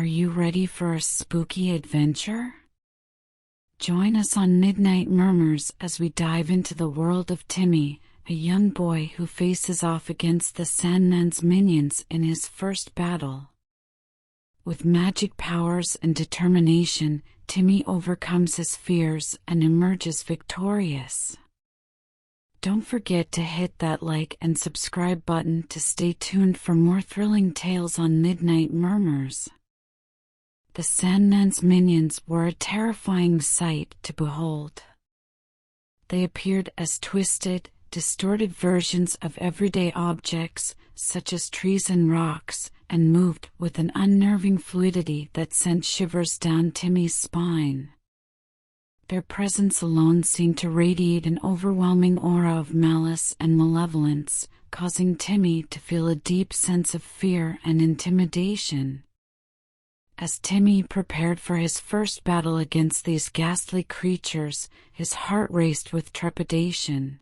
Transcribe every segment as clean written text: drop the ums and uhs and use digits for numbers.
Are you ready for a spooky adventure? Join us on Midnight Murmurs as we dive into the world of Timmy, a young boy who faces off against the Sandman's minions in his first battle. With magic powers and determination, Timmy overcomes his fears and emerges victorious. Don't forget to hit that like and subscribe button to stay tuned for more thrilling tales on Midnight Murmurs. The Sandman's minions were a terrifying sight to behold. They appeared as twisted, distorted versions of everyday objects, such as trees and rocks, and moved with an unnerving fluidity that sent shivers down Timmy's spine. Their presence alone seemed to radiate an overwhelming aura of malice and malevolence, causing Timmy to feel a deep sense of fear and intimidation. As Timmy prepared for his first battle against these ghastly creatures, his heart raced with trepidation.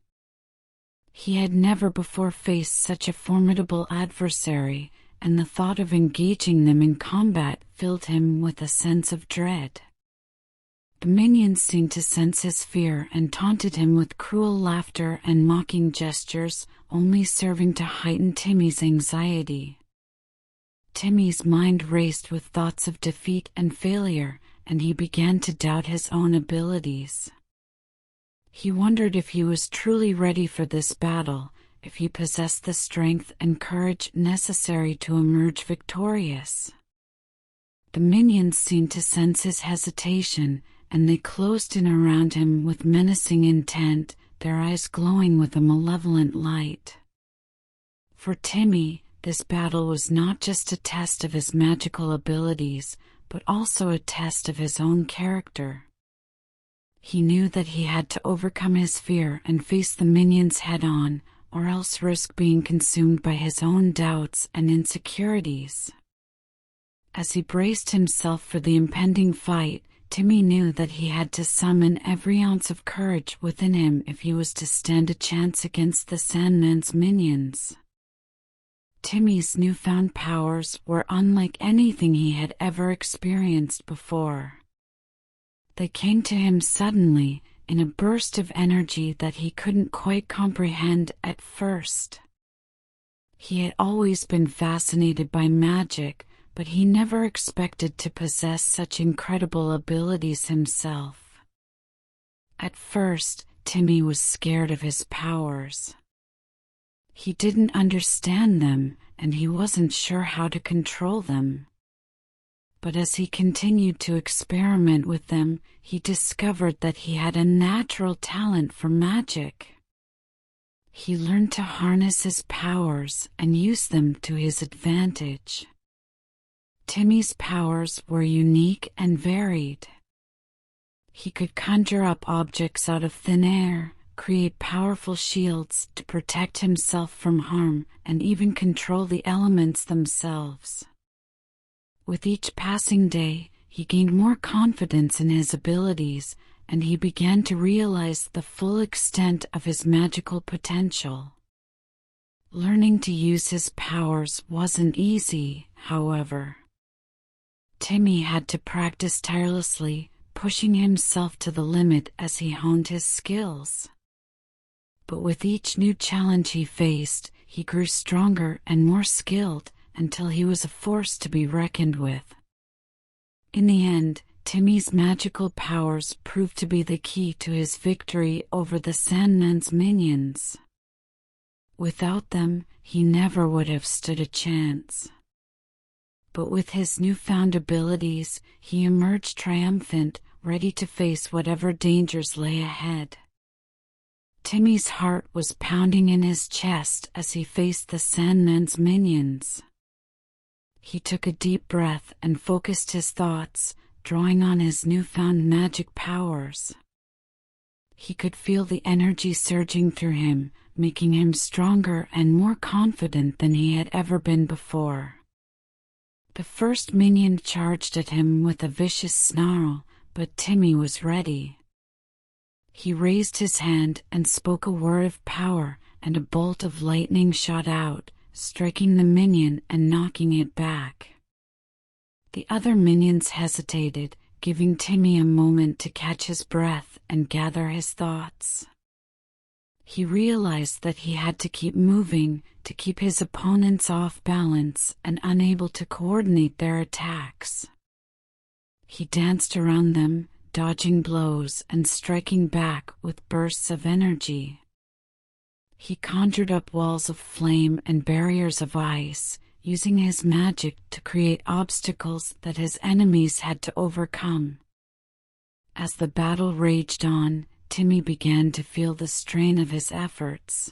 He had never before faced such a formidable adversary, and the thought of engaging them in combat filled him with a sense of dread. The minions seemed to sense his fear and taunted him with cruel laughter and mocking gestures, only serving to heighten Timmy's anxiety. Timmy's mind raced with thoughts of defeat and failure, and he began to doubt his own abilities. He wondered if he was truly ready for this battle, if he possessed the strength and courage necessary to emerge victorious. The minions seemed to sense his hesitation, and they closed in around him with menacing intent, their eyes glowing with a malevolent light. For Timmy, this battle was not just a test of his magical abilities, but also a test of his own character. He knew that he had to overcome his fear and face the minions head-on, or else risk being consumed by his own doubts and insecurities. As he braced himself for the impending fight, Timmy knew that he had to summon every ounce of courage within him if he was to stand a chance against the Sandman's minions. Timmy's newfound powers were unlike anything he had ever experienced before. They came to him suddenly, in a burst of energy that he couldn't quite comprehend at first. He had always been fascinated by magic, but he never expected to possess such incredible abilities himself. At first, Timmy was scared of his powers. He didn't understand them, and he wasn't sure how to control them. But as he continued to experiment with them, he discovered that he had a natural talent for magic. He learned to harness his powers and use them to his advantage. Timmy's powers were unique and varied. He could conjure up objects out of thin air, create powerful shields to protect himself from harm, and even control the elements themselves. With each passing day, he gained more confidence in his abilities, and he began to realize the full extent of his magical potential. Learning to use his powers wasn't easy, however. Timmy had to practice tirelessly, pushing himself to the limit as he honed his skills. But with each new challenge he faced, he grew stronger and more skilled, until he was a force to be reckoned with. In the end, Timmy's magical powers proved to be the key to his victory over the Sandman's minions. Without them, he never would have stood a chance. But with his newfound abilities, he emerged triumphant, ready to face whatever dangers lay ahead. Timmy's heart was pounding in his chest as he faced the Sandman's minions. He took a deep breath and focused his thoughts, drawing on his newfound magic powers. He could feel the energy surging through him, making him stronger and more confident than he had ever been before. The first minion charged at him with a vicious snarl, but Timmy was ready. He raised his hand and spoke a word of power, and a bolt of lightning shot out, striking the minion and knocking it back. The other minions hesitated, giving Timmy a moment to catch his breath and gather his thoughts. He realized that he had to keep moving to keep his opponents off balance and unable to coordinate their attacks. He danced around them, dodging blows and striking back with bursts of energy. He conjured up walls of flame and barriers of ice, using his magic to create obstacles that his enemies had to overcome. As the battle raged on, Timmy began to feel the strain of his efforts.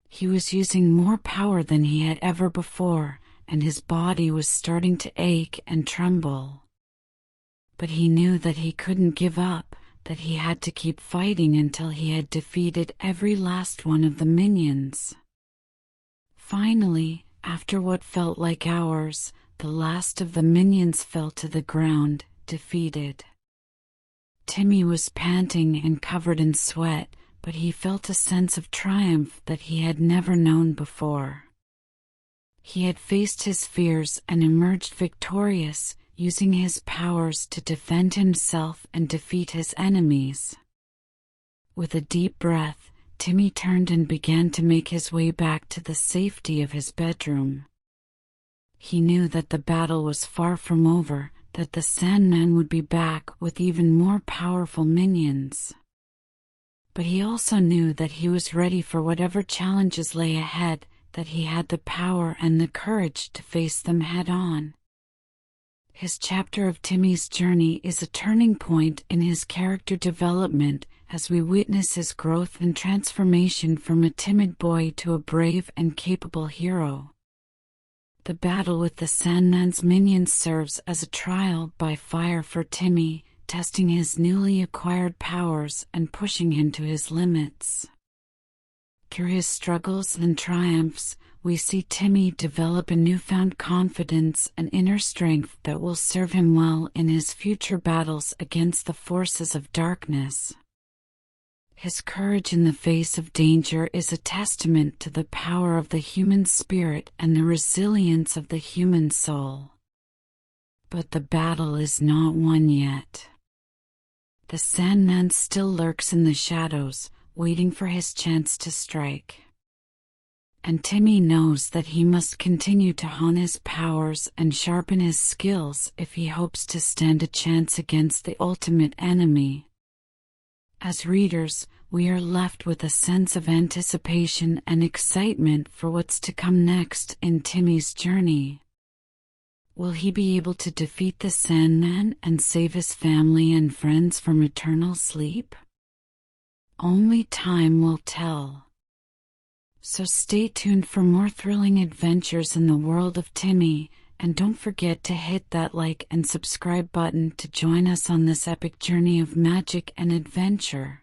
He was using more power than he had ever before, and his body was starting to ache and tremble. But he knew that he couldn't give up, that he had to keep fighting until he had defeated every last one of the minions. Finally, after what felt like hours, the last of the minions fell to the ground, defeated. Timmy was panting and covered in sweat, but he felt a sense of triumph that he had never known before. He had faced his fears and emerged victorious, using his powers to defend himself and defeat his enemies. With a deep breath, Timmy turned and began to make his way back to the safety of his bedroom. He knew that the battle was far from over, that the Sandman would be back with even more powerful minions. But he also knew that he was ready for whatever challenges lay ahead, that he had the power and the courage to face them head-on. His chapter of Timmy's journey is a turning point in his character development as we witness his growth and transformation from a timid boy to a brave and capable hero. The battle with the Sandman's minions serves as a trial by fire for Timmy, testing his newly acquired powers and pushing him to his limits. Through his struggles and triumphs, we see Timmy develop a newfound confidence and inner strength that will serve him well in his future battles against the forces of darkness. His courage in the face of danger is a testament to the power of the human spirit and the resilience of the human soul. But the battle is not won yet. The Sandman still lurks in the shadows, waiting for his chance to strike. And Timmy knows that he must continue to hone his powers and sharpen his skills if he hopes to stand a chance against the ultimate enemy. As readers, we are left with a sense of anticipation and excitement for what's to come next in Timmy's journey. Will he be able to defeat the Sandman and save his family and friends from eternal sleep? Only time will tell. So stay tuned for more thrilling adventures in the world of Timmy, and don't forget to hit that like and subscribe button to join us on this epic journey of magic and adventure.